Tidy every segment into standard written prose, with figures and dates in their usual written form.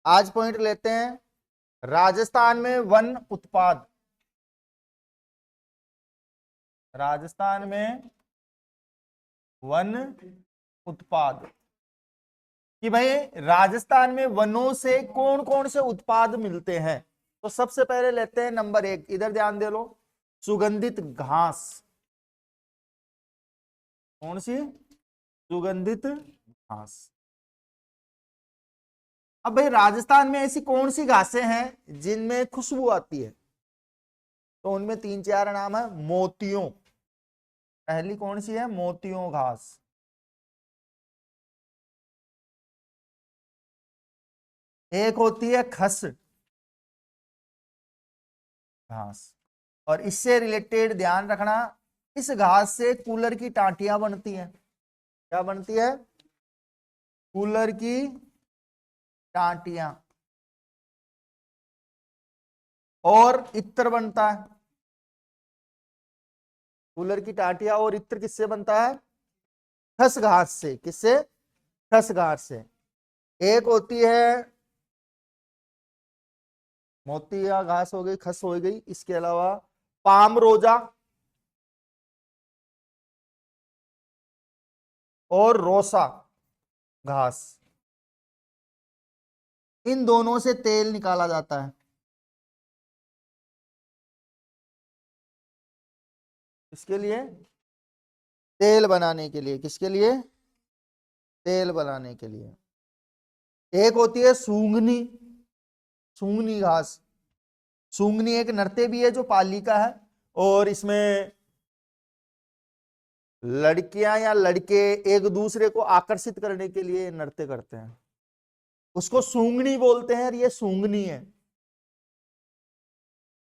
आज पॉइंट लेते हैं, राजस्थान में वन उत्पाद, राजस्थान में वन उत्पाद, कि भाई राजस्थान में वनों से कौन कौन से उत्पाद मिलते हैं। तो सबसे पहले लेते हैं नंबर 1, इधर ध्यान दे लो, सुगंधित घास। कौन सी? सुगंधित घास। अब भाई राजस्थान में ऐसी कौन सी घासें हैं जिनमें खुशबू आती है? तो उनमें 3-4 नाम है। मोतियों, पहली कौन सी है? मोतियों घास। एक होती है खस घास, और इससे रिलेटेड ध्यान रखना, इस घास से कूलर की टाटियां बनती हैं। क्या बनती है? कूलर की टाटियां। और इत्र बनता है। कूलर की टाटियां और इत्र किससे बनता है? खस घास से। किससे? खस घास से। एक होती है मोतिया घास, हो गई, खस हो गई, इसके अलावा पाम रोजा और रोसा घास, इन दोनों से तेल निकाला जाता है। इसके लिए, तेल बनाने के लिए। किसके लिए? तेल बनाने के लिए। एक होती है सूंगनी, सूंगनी घास। सूंगनी एक नर्ते भी है जो पाली का है, और इसमें लड़कियां या लड़के एक दूसरे को आकर्षित करने के लिए नृत्य करते हैं। उसको सूंगनी बोलते हैं, और ये सूंगनी है,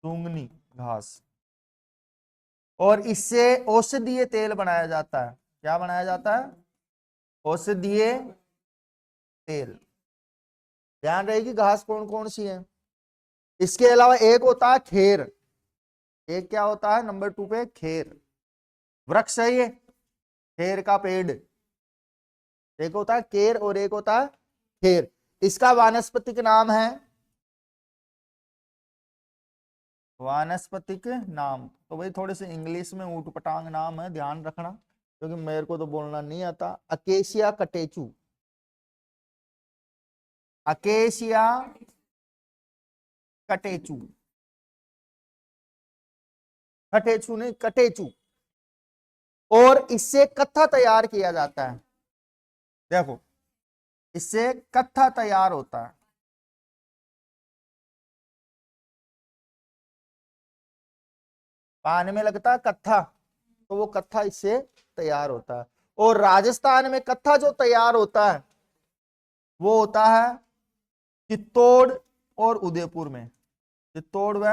सूंगनी घास। और इससे औषधीय तेल बनाया जाता है। क्या बनाया जाता है? औषधीय तेल। ध्यान रहेगी घास कौन कौन सी है। इसके अलावा एक होता है खेर। एक क्या होता है? नंबर 2 पे खेर, वृक्ष है ये, खेर का पेड़। एक होता है केर और एक होता है खेर। इसका वानस्पतिक नाम है, वानस्पतिक नाम, तो भाई थोड़े से इंग्लिश में ऊट पटांग नाम है, ध्यान रखना, क्योंकि मेरे को तो बोलना नहीं आता। Acacia catechu, acacia catechu, catechu नहीं, कटेचू। और इससे कत्था तैयार किया जाता है। देखो, इससे कत्था तैयार होता है। पान में लगता है कत्था, तो वो कत्था इससे तैयार होता है। और राजस्थान में कत्था जो तैयार होता है वो होता है चित्तौड़ और उदयपुर में। चित्तौड़ व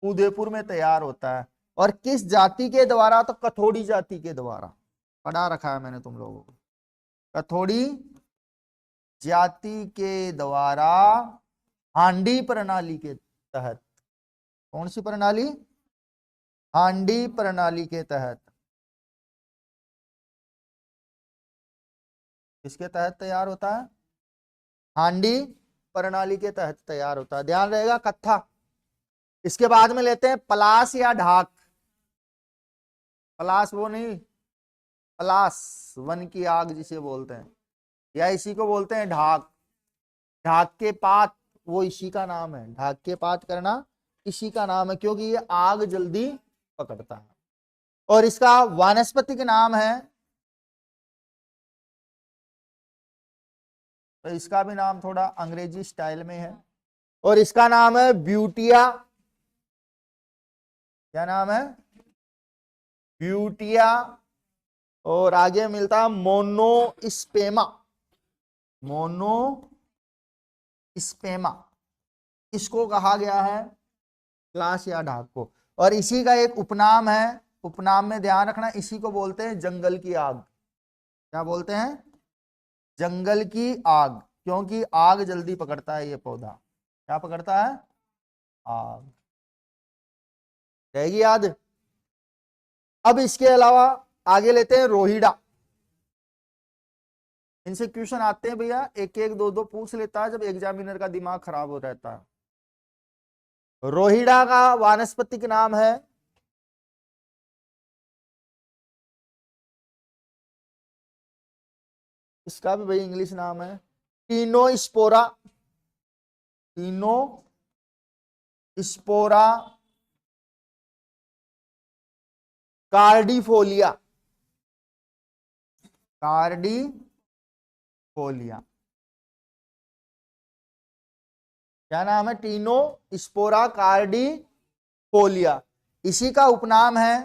उदयपुर में तैयार होता है। और किस जाति के द्वारा? तो कथोड़ी जाति के द्वारा। पढ़ा रखा है मैंने तुम लोगों को, कथोड़ी जाति के द्वारा, हांडी प्रणाली के तहत। कौन सी प्रणाली? हांडी प्रणाली के तहत। किसके तहत तैयार होता है? हांडी प्रणाली के तहत तैयार होता है। ध्यान रहेगा कत्था। इसके बाद में लेते हैं पलास या ढाक। पलास वो नहीं, पलास वन की आग जिसे बोलते हैं, या इसी को बोलते हैं ढाक। ढाक के पात, वो इसी का नाम है। ढाक के पात करना इसी का नाम है, क्योंकि ये आग जल्दी पकड़ता है। और इसका वानस्पतिक नाम है, तो इसका भी नाम थोड़ा अंग्रेजी स्टाइल में है, और इसका नाम है ब्यूटिया। क्या नाम है? ब्यूटिया। और आगे मिलता है मोनोस्पेमा, मोनोस्पेमा, इसको कहा गया है क्लास या ढाक को। और इसी का एक उपनाम है, उपनाम में ध्यान रखना, इसी को बोलते हैं जंगल की आग। क्या बोलते हैं? जंगल की आग, क्योंकि आग जल्दी पकड़ता है ये पौधा। क्या पकड़ता है? आग। रहेगी याद। अब इसके अलावा आगे लेते हैं रोहिड़ा। इनसे क्वेश्चन आते हैं भैया, एक एक दो दो पूछ लेता है जब एग्जामिनर का दिमाग खराब हो रहता है। रोहिड़ा का वानस्पतिक नाम है, इसका भी भाई इंग्लिश नाम है टीनोस्पोरा, टीनोस्पोरा कार्डिफोलिया, कार्डिफोलिया। क्या नाम है? Tinospora cordifolia. इसी का उपनाम है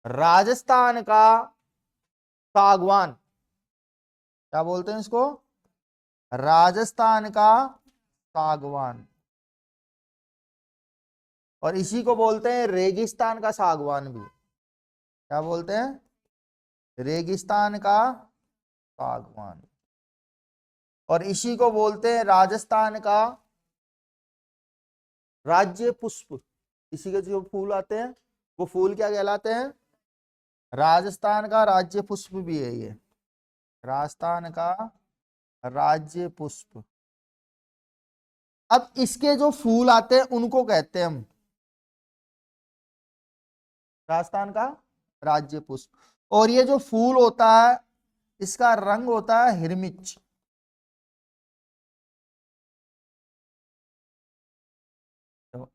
राजस्थान का सागवान। क्या बोलते हैं इसको? राजस्थान का सागवान। और इसी को बोलते हैं रेगिस्तान का सागवान भी। क्या बोलते हैं? रेगिस्तान का सागवान। और इसी को बोलते हैं राजस्थान का राज्य पुष्प। इसी के जो फूल आते हैं वो फूल क्या कहलाते हैं? राजस्थान का राज्य पुष्प भी है ये, राजस्थान का राज्य पुष्प। अब इसके जो फूल आते हैं उनको कहते हैं हम राजस्थान का राज्य पुष्प। और ये जो फूल होता है इसका रंग होता है हिरमिच। तो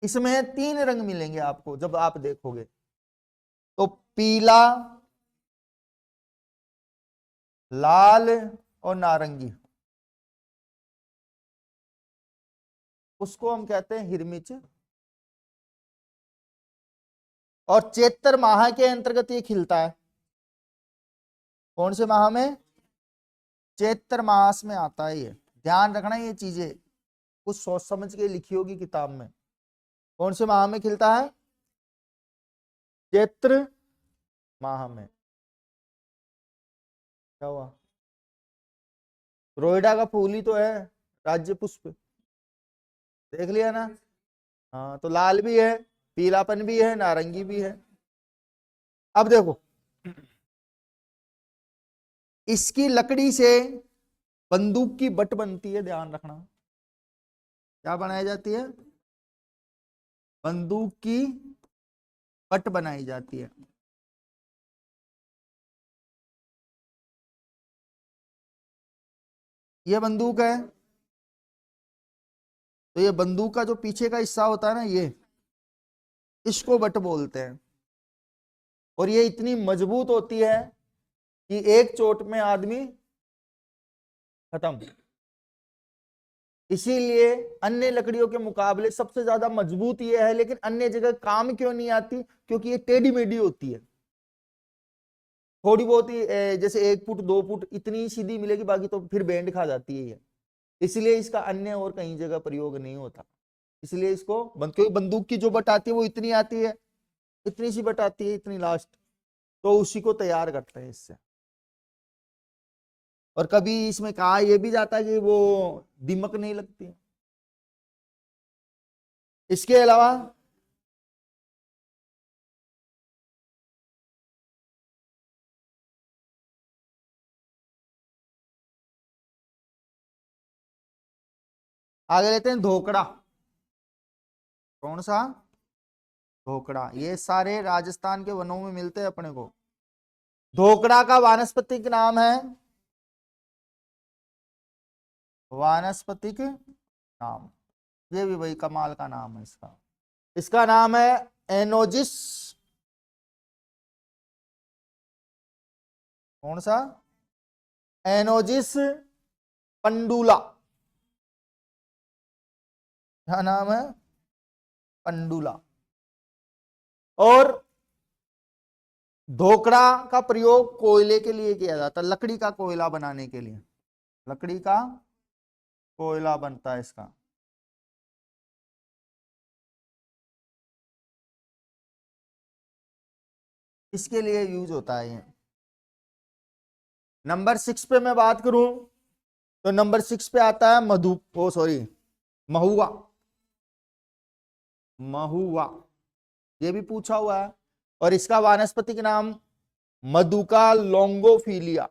इसमें 3 रंग मिलेंगे आपको जब आप देखोगे, तो पीला, लाल और नारंगी, उसको हम कहते हैं हिरमिच। और चैत्र माह के अंतर्गत ये खिलता है। कौन से माह में? चैत्र मास में आता है ये। ध्यान रखना ये चीजें कुछ सोच समझ के लिखी होगी किताब में। कौन से माह में खिलता है? चैत्र माह में। क्या हुआ? रोहिड़ा का फूल ही तो है राज्य पुष्प, देख लिया ना। हाँ, तो लाल भी है, पीलापन भी है, नारंगी भी है। अब देखो, इसकी लकड़ी से बंदूक की बट बनती है, ध्यान रखना। क्या बनाई जाती है? बंदूक की बट बनाई जाती है। ये बंदूक है, तो ये बंदूक का जो पीछे का हिस्सा होता है ना, ये इसको बट बोलते हैं। और ये इतनी मजबूत होती है कि एक चोट में आदमी खत्म। इसीलिए अन्य लकड़ियों के मुकाबले सबसे ज्यादा मजबूत ये है, लेकिन अन्य जगह काम क्यों नहीं आती? क्योंकि ये टेढ़ी मेढ़ी होती है। थोड़ी बहुत ही जैसे 1 फुट 2 फुट इतनी सीधी मिलेगी, बाकी तो फिर बैंड खा जाती है ये। इसलिए इसका अन्य और कहीं जगह प्रयोग नहीं होता। इसलिए इसको क्योंकि बंदूक की जो बट आती है वो इतनी आती है, इतनी सी बट आती है, इतनी लास्ट, तो उसी को तैयार करते हैं इससे। और कभी इसमें कहा यह भी जाता है कि वो दीमक नहीं लगती है। इसके अलावा आगे लेते हैं धोकड़ा। कौन सा? धोकड़ा। ये सारे राजस्थान के वनों में मिलते हैं अपने को। धोकड़ा का वानस्पतिक नाम है, वानस्पतिक नाम, ये भी भाई कमाल का नाम है इसका। इसका नाम है एनोजिस। कौन सा? एनोजिस पंडुला। क्या नाम है? पंडुला। और धोकड़ा का प्रयोग कोयले के लिए किया जाता है, लकड़ी का कोयला बनाने के लिए। लकड़ी का कोयला बनता है इसका। इसके लिए यूज होता है ये। नंबर 6 पे मैं बात करूं तो नंबर 6 पे आता है मधु, ओ सॉरी, महुआ। महुआ ये भी पूछा हुआ है। और इसका वानस्पतिक नाम मधुका लोंगोफिलिया।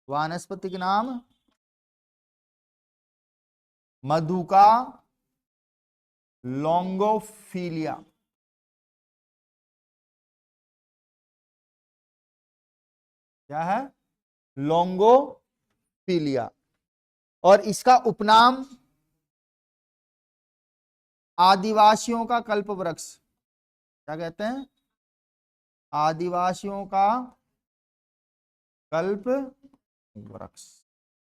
वानस्पतिक नाम मधुका लोंगोफिलिया। क्या है? लोंगोफिलिया। और इसका उपनाम आदिवासियों का कल्प वृक्ष। क्या कहते हैं? आदिवासियों का कल्प वृक्ष।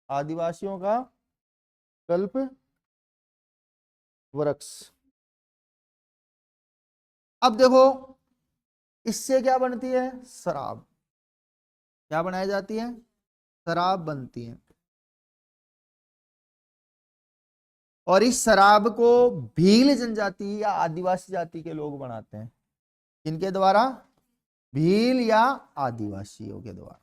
आदिवासियों का कल्प वृक्ष। अब देखो, इससे क्या बनती है? शराब। क्या बनाई जाती है? शराब बनती है। और इस शराब को भील जनजाति या आदिवासी जाति के लोग बनाते हैं। किनके द्वारा? भील या आदिवासियों के द्वारा।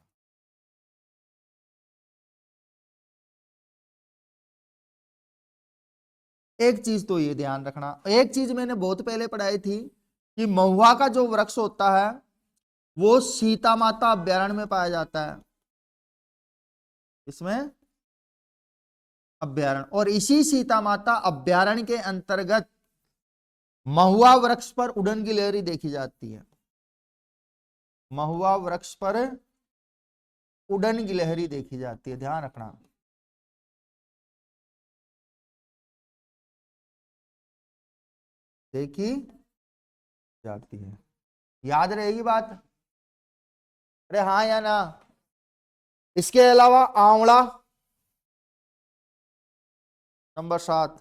एक चीज तो ये ध्यान रखना, एक चीज मैंने बहुत पहले पढ़ाई थी कि महुआ का जो वृक्ष होता है वो सीता माता अभ्यारण्य में पाया जाता है। इसमें अभ्यारण्य, और इसी सीता माता अभ्यारण्य के अंतर्गत महुआ वृक्ष पर उड़न गिलहरी देखी जाती है। महुआ वृक्ष पर उड़न गिलहरी देखी जाती है, ध्यान रखना। देखी जाती है, याद रहेगी बात? अरे हाँ या ना? इसके अलावा आंवला नंबर 7,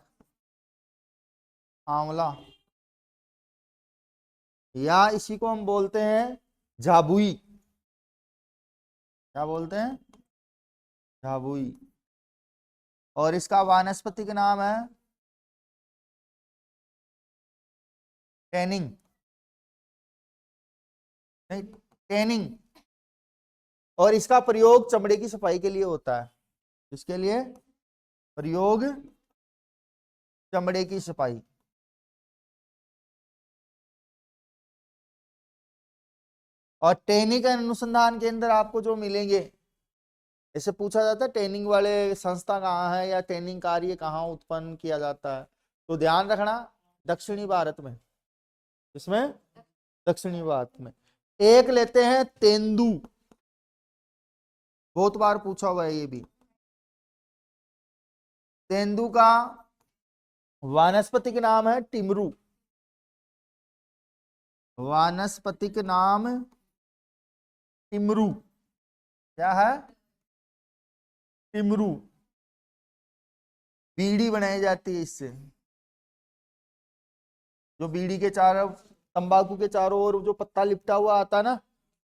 आंवला, या इसी को हम बोलते हैं झाबुई। क्या बोलते हैं? झाबुई। और इसका वानस्पतिक नाम है टेनिंग, नहीं, टेनिंग। और इसका प्रयोग चमड़े की सफाई के लिए होता है। किसके लिए प्रयोग? चमड़े की सफाई। और टेनिंग अनुसंधान केंद्र आपको जो मिलेंगे, ऐसे पूछा जाता है ट्रेनिंग वाले संस्था कहाँ है या ट्रेनिंग कार्य कहाँ उत्पन्न किया जाता है, तो ध्यान रखना दक्षिणी भारत में। इसमें दक्षिणी भारत में। एक लेते हैं तेंदू, बहुत बार पूछा हुआ है ये भी। तेंदू का वानस्पतिक नाम है टिमरू। वानस्पतिक नाम टिमरू। क्या है? टिमरू। बीड़ी बनाई जाती है इससे। जो बीड़ी के चारों, तंबाकू के चारों ओर जो पत्ता लिपटा हुआ आता है ना,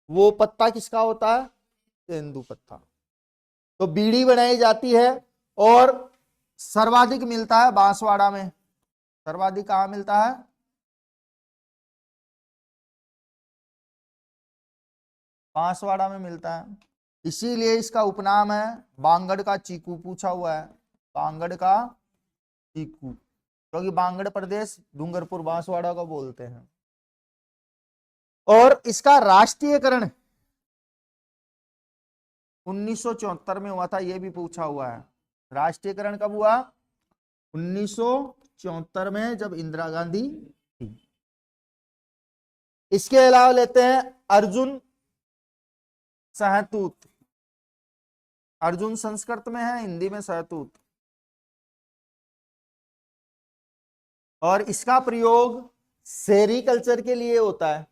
वो पत्ता किसका होता है? तेंदू पत्ता। तो बीड़ी बनाई जाती है। और सर्वाधिक मिलता है बांसवाड़ा में। सर्वाधिक कहां मिलता है? बांसवाड़ा में मिलता है। इसीलिए इसका उपनाम है बांगड़ का चीकू, पूछा हुआ है। बांगड़ का चीकू, क्योंकि बांगड़ प्रदेश डूंगरपुर बांसवाड़ा को बोलते हैं। और इसका राष्ट्रीयकरण 1974 में हुआ था, यह भी पूछा हुआ है। राष्ट्रीयकरण कब हुआ? 1974 में, जब इंदिरा गांधी थी। इसके अलावा लेते हैं अर्जुन सहतूत। अर्जुन संस्कृत में है, हिंदी में सहतूत। और इसका प्रयोग सेरीकल्चर के लिए होता है।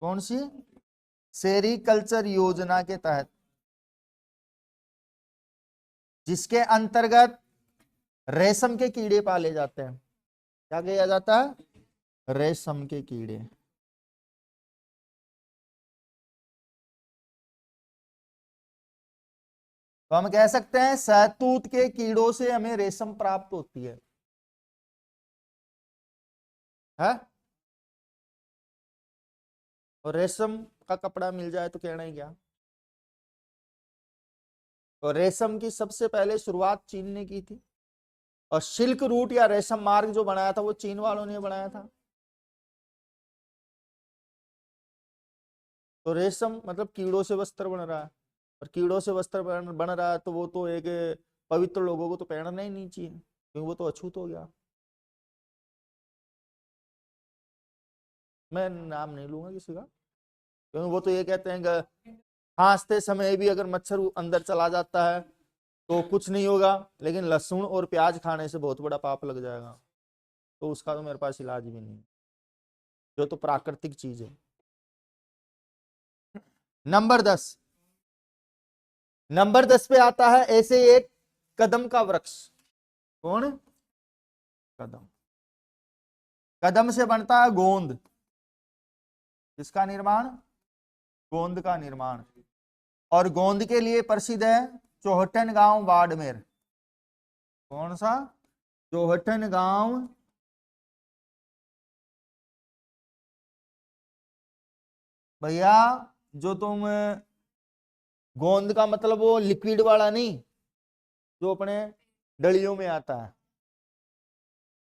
कौन सी? सेरीकल्चर योजना के तहत, जिसके अंतर्गत रेशम के कीड़े पाले जाते हैं। क्या किया जाता है? रेशम के कीड़े। तो हम कह सकते हैं सहतूत के कीड़ों से हमें रेशम प्राप्त होती है? और रेशम का कपड़ा मिल जाए तो कहना ही क्या। और रेशम की सबसे पहले शुरुआत चीन ने की थी। और सिल्क रूट या रेशम मार्ग जो बनाया था वो चीन वालों ने बनाया था। तो रेशम मतलब कीड़ों से वस्त्र बन रहा है, और कीड़ों से वस्त्र बन रहा है तो वो तो एक पवित्र लोगों को तो पहनना ही नहीं चाहिए, क्योंकि वो तो अछूत हो गया। मैं नाम नहीं लूंगा किसी का, क्योंकि वो तो ये कहते हैं खांसते समय भी अगर मच्छर अंदर चला जाता है तो कुछ नहीं होगा, लेकिन लहसुन और प्याज खाने से बहुत बड़ा पाप लग जाएगा, तो उसका तो मेरे पास इलाज भी नहीं, जो तो प्राकृतिक चीज है। नंबर 10, नंबर 10 पे आता है ऐसे एक कदम का वृक्ष। कौन? कदम। कदम से बनता है गोंद। किसका निर्माण? गोंद का निर्माण। और गोंद के लिए प्रसिद्ध है चौहटन गांव बाड़मेर। कौन सा? चौहटन गांव भैया। जो तुम गोंद का मतलब वो लिक्विड वाला नहीं, जो अपने डलियों में आता है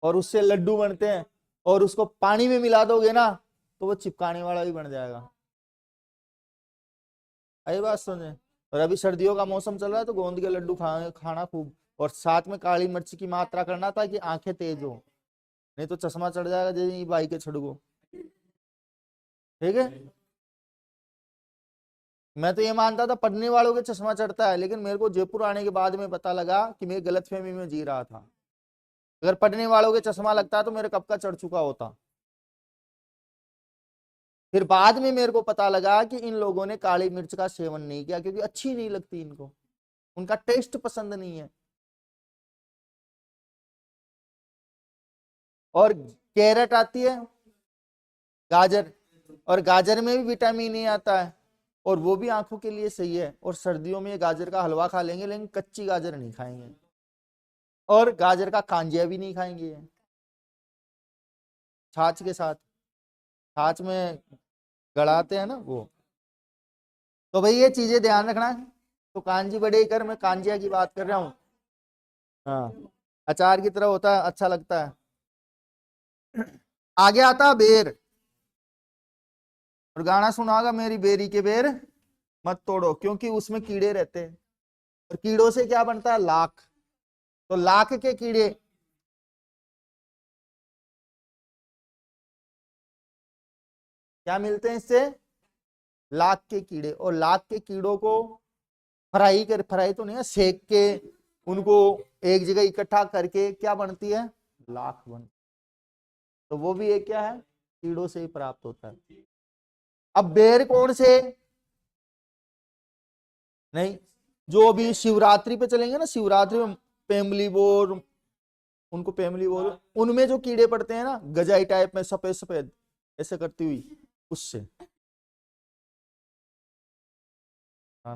और उससे लड्डू बनते हैं, और उसको पानी में मिला दोगे ना तो वो चिपकाने वाला भी बन जाएगा। आई बात सुने। और अभी सर्दियों का मौसम चल रहा है तो गोंद के लड्डू खाना खूब, और साथ में काली मिर्च की मात्रा करना ताकि आंखें तेज हो, नहीं तो चश्मा चढ़ जाएगा जैसे भाई के छड़को। ठीक है। मैं तो ये मानता था पढ़ने वालों के चश्मा चढ़ता है, लेकिन मेरे को जयपुर आने के बाद में पता लगा कि मैं गलतफहमी में जी रहा था। अगर पढ़ने वालों के चश्मा लगता तो मेरे कब का चढ़ चुका होता। फिर बाद में मेरे को पता लगा कि इन लोगों ने काली मिर्च का सेवन नहीं किया क्योंकि अच्छी नहीं लगती इनको, उनका टेस्ट पसंद नहीं है। और कैरेट आती है, गाजर, और गाजर में भी विटामिन ए आता है, और वो भी आंखों के लिए सही है। और सर्दियों में ये गाजर का हलवा खा लेंगे, लेकिन कच्ची गाजर नहीं खाएंगे, और गाजर का कांजिया भी नहीं खाएंगे छाछ के साथ। छाछ में गड़ाते हैं ना वो। तो भाई ये चीजें ध्यान रखना। तो कांजी बड़े कर, मैं कांजिया की बात कर रहा हूँ। हाँ, अचार की तरह होता है, अच्छा लगता है। आगे आता है बेर। और गाना सुना होगा, मेरी बेरी के बेर मत तोड़ो, क्योंकि उसमें कीड़े रहते हैं, और कीड़ों से क्या बनता है? लाख। तो लाख के कीड़े क्या मिलते हैं इससे? लाख के कीड़े। और लाख के कीड़ों को फ्राई तो नहीं है, सेक के उनको एक जगह इकट्ठा करके क्या बनती है? लाख बनती। तो वो भी एक क्या है? कीड़ों से ही प्राप्त होता है। अब बेर कौन से? नहीं, जो अभी शिवरात्रि पे चलेंगे ना, शिवरात्रि में पेमली बोर, उनको पेमली बोर, उनमें जो कीड़े पड़ते हैं ना गजाई टाइप में सफेद सफेद ऐसे करती हुई, उससे नुकसान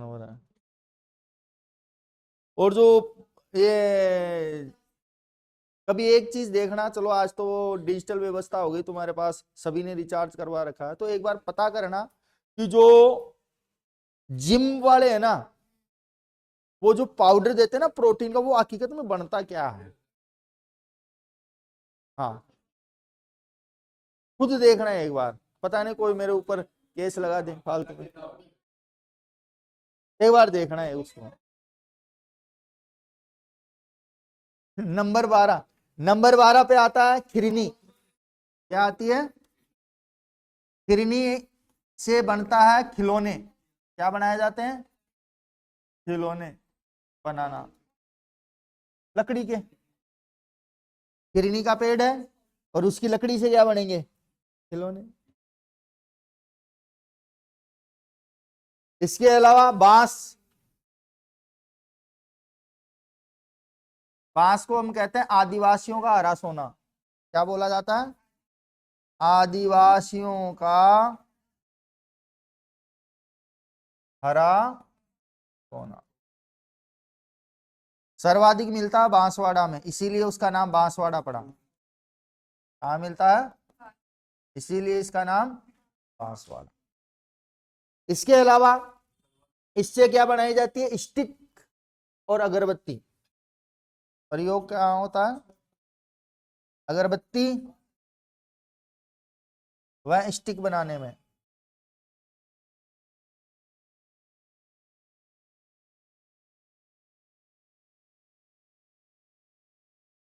हो रहा है। और जो ये कभी एक चीज देखना, चलो आज तो डिजिटल व्यवस्था हो गई तुम्हारे पास, सभी ने रिचार्ज करवा रखा है, तो एक बार पता करना कि जो जिम वाले हैं ना, वो जो पाउडर देते हैं ना प्रोटीन का, वो हकीकत में बनता क्या है? हाँ, खुद देखना है एक बार। पता नहीं कोई मेरे ऊपर केस लगा दे फालतू में, एक बार देखना है उसको। नंबर 12 पे आता है खिरनी। क्या आती है? खिरनी से बनता है खिलौने। क्या बनाए जाते हैं? खिलौने बनाना, लकड़ी के। खिरनी का पेड़ है, और उसकी लकड़ी से क्या बनेंगे? खिलौने। इसके अलावा बांस। बांस को हम कहते हैं आदिवासियों का हरा सोना। क्या बोला जाता है? आदिवासियों का हरा सोना। सर्वाधिक मिलता है बांसवाड़ा में, इसीलिए उसका नाम बांसवाड़ा पड़ा। कहाँ मिलता है? इसीलिए इसका नाम बांसवाड़ा। इसके अलावा इससे क्या बनाई जाती है? स्टिक और अगरबत्ती। प्रयोग क्या होता है? अगरबत्ती व स्टिक बनाने में।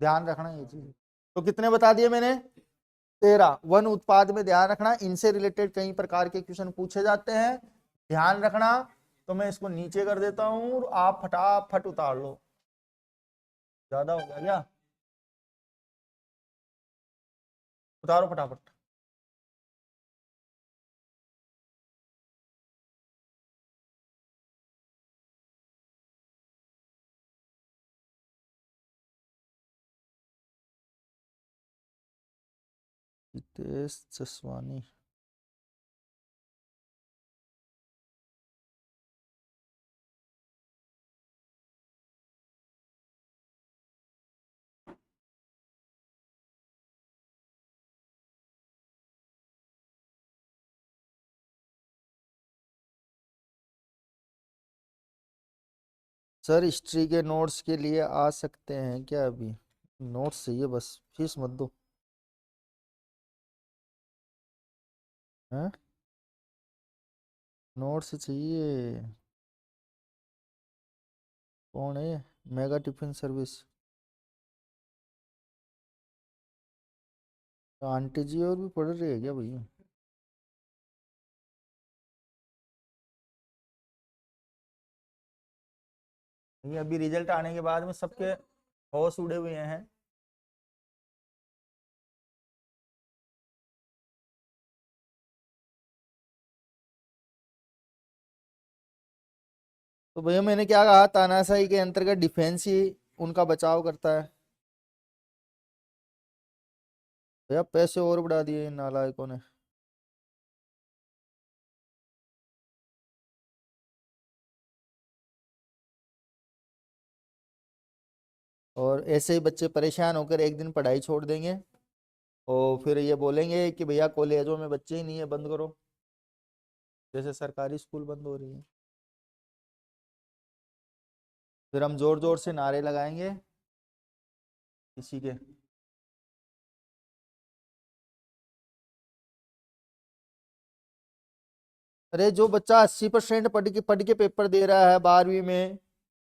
ध्यान रखना ये चीज। तो कितने बता दिए मैंने? 13। वन उत्पाद में ध्यान रखना, इनसे रिलेटेड कई प्रकार के क्वेश्चन पूछे जाते हैं, ध्यान रखना। तो मैं इसको नीचे कर देता हूं और आप फटाफट उतार लो। ज्यादा हो गया क्या? उतारो फटाफट। हितेश जसवानी। सर हिस्ट्री के नोट्स के लिए आ सकते हैं क्या अभी? नोट्स चाहिए बस, फीस मत दो। हैं? नोट्स चाहिए। कौन है? Mega tiffin service. आंटी जी और भी पढ़ रही है क्या भैया? ये अभी रिजल्ट आने के बाद में सबके होश उड़े हुए हैं। तो भैया मैंने क्या कहा, तानाशाही के अंतर्गत डिफेंस ही उनका बचाव करता है। भैया पैसे और बढ़ा दिए इन नालायकों ने। और ऐसे ही बच्चे परेशान होकर एक दिन पढ़ाई छोड़ देंगे और फिर ये बोलेंगे कि भैया कॉलेजों में बच्चे ही नहीं है, बंद करो। जैसे सरकारी स्कूल बंद हो रही है। फिर हम जोर जोर से नारे लगाएंगे इसी के। अरे जो बच्चा 80% पढ़ के पेपर दे रहा है 12वीं में,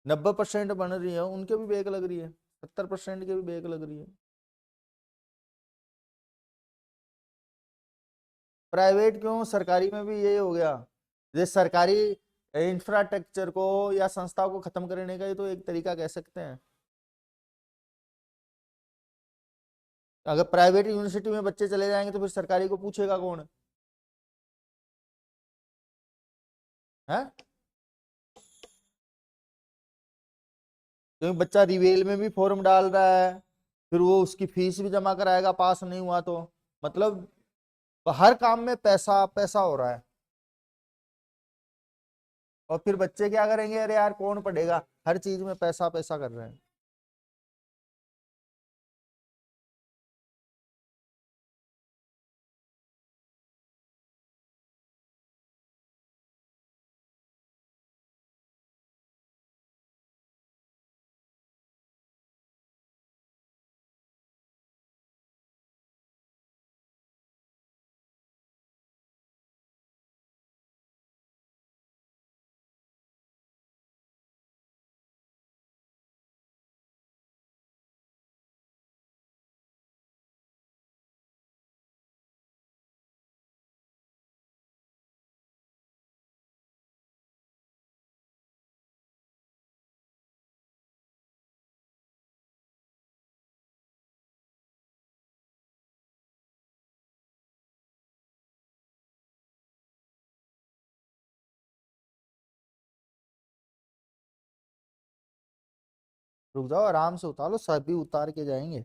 90% बन रही है, उनके भी बैक लग रही है, 70% के भी बैक लग रही है। प्राइवेट क्यों, सरकारी में भी यही हो गया। ये सरकारी इंफ्रास्ट्रक्चर को या संस्था को खत्म करने का ही तो एक तरीका कह सकते हैं। अगर प्राइवेट यूनिवर्सिटी में बच्चे चले जाएंगे तो फिर सरकारी को पूछेगा कौन? है? क्योंकि बच्चा रिवेल में भी फॉर्म डाल रहा है, फिर वो उसकी फीस भी जमा कराएगा पास नहीं हुआ तो। मतलब हर काम में पैसा पैसा हो रहा है। और फिर बच्चे क्या करेंगे, अरे यार कौन पढ़ेगा, हर चीज में पैसा पैसा कर रहे हैं। रुक जाओ, आराम से उतारो, सभी उतार के जाएंगे।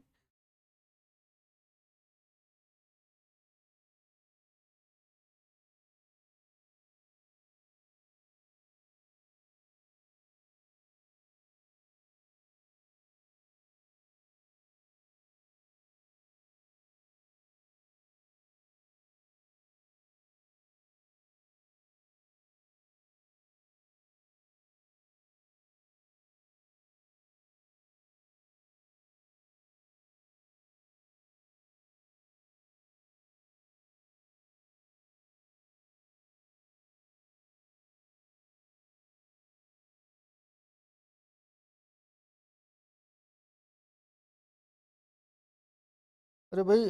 अरे भाई,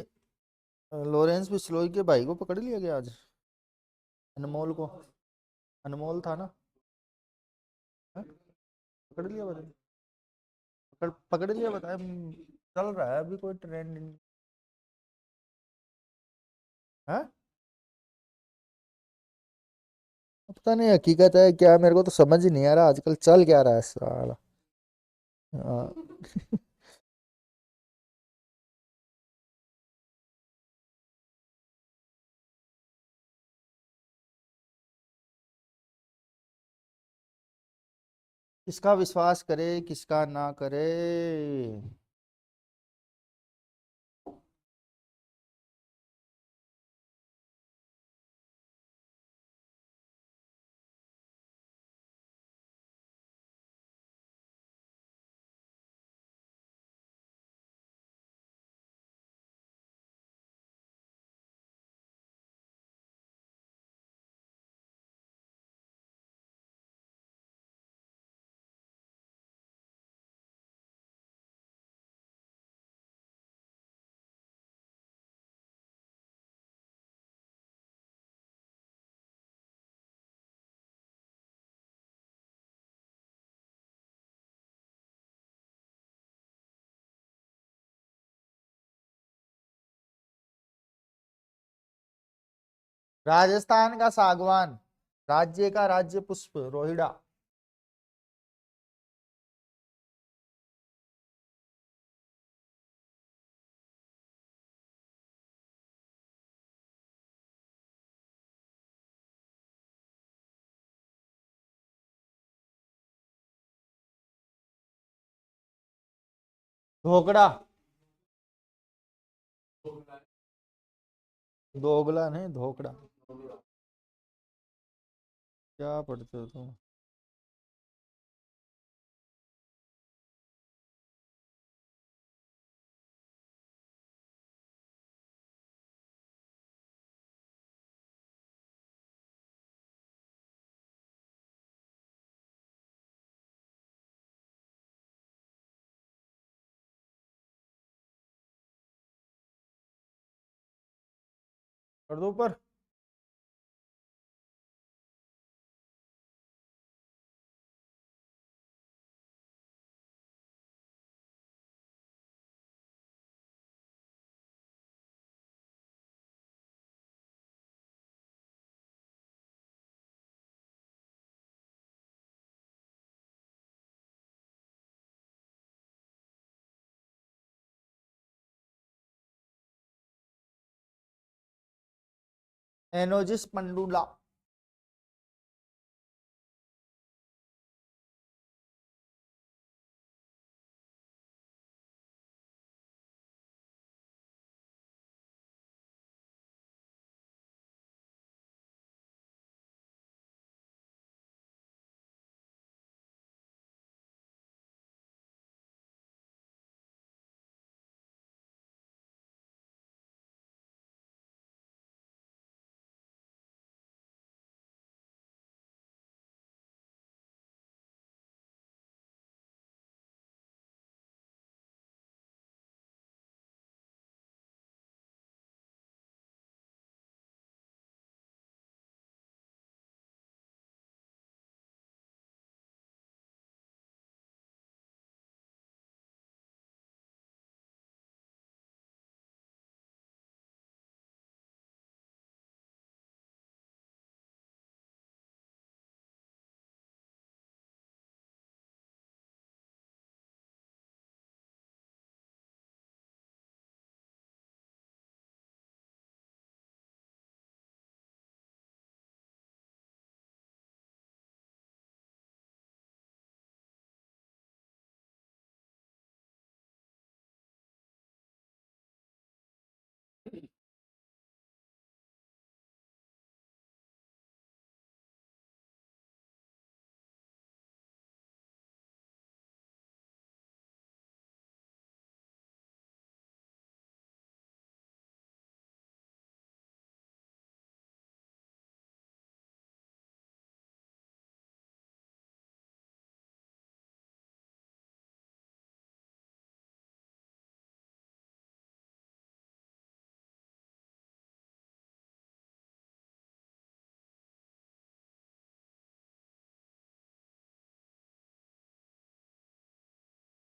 लॉरेंस बिश्नोई के भाई को पकड़ लिया गया आज, अनमोल को। अनमोल था ना? हाँ? पकड़ लिया बताए, पकड़ लिया बताए। चल रहा है अभी कोई ट्रेंड। है, पता नहीं हकीकत है क्या, मेरे को तो समझ ही नहीं आ रहा आजकल चल क्या रहा है साला। हाँ। किसका विश्वास करे किसका ना करे। राजस्थान का सागवान, राज्य का राज्य पुष्प रोहिड़ा। ढोकड़ा। दोगला नहीं, धोकड़ा। क्या पढ़ते हो तुम? कर दो ऊपर। एनोजिस पंडुला।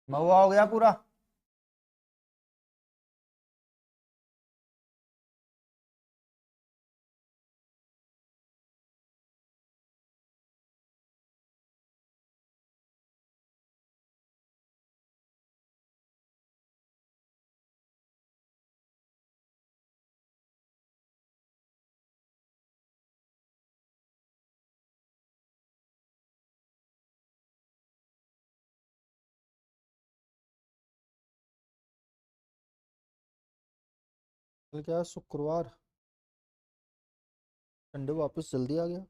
महुआ हो गया पूरा। कल क्या है, शुक्रवार। संडे वापस जल्दी आ गया।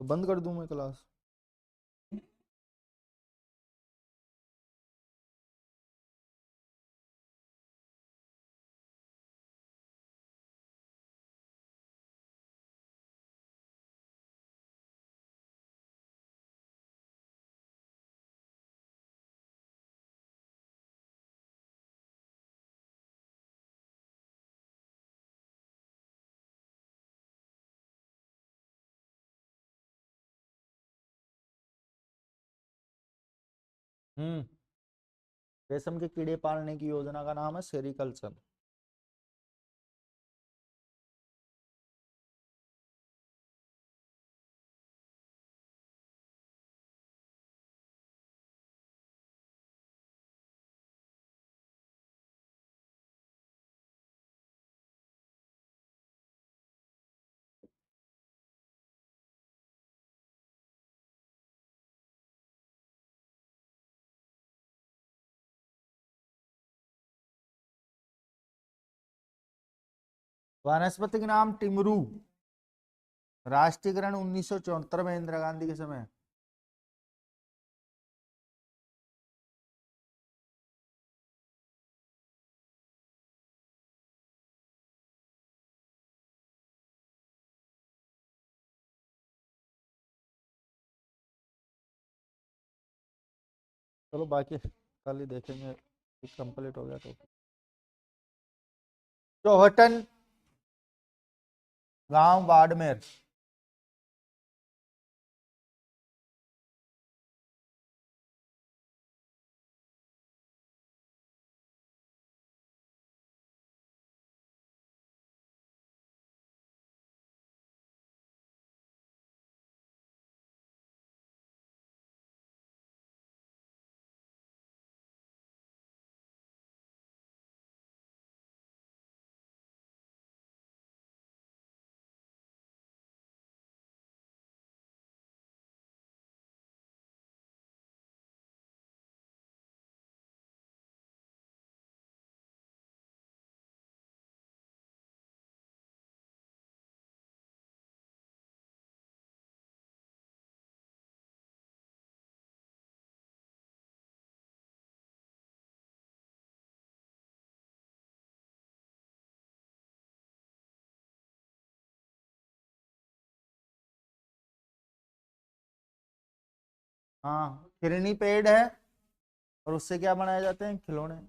तो बंद कर दूं मैं क्लास? हम्म। रेशम के कीड़े पालने की योजना का नाम है सेरिकल्चर। वानस्पतिक नाम टिमरू। राष्ट्रीयकरण 1974 में, इंदिरा गांधी के समय। चलो बाकी कल ही देखेंगे, कंप्लीट हो गया तो। चौहटन, गांव बाड़मेर। हाँ, खिरनी पेड़ है, और उससे क्या बनाए जाते हैं, खिलौने।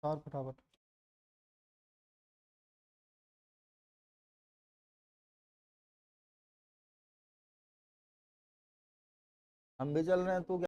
और फटाफट। हम भी चल रहे हैं, तू क्या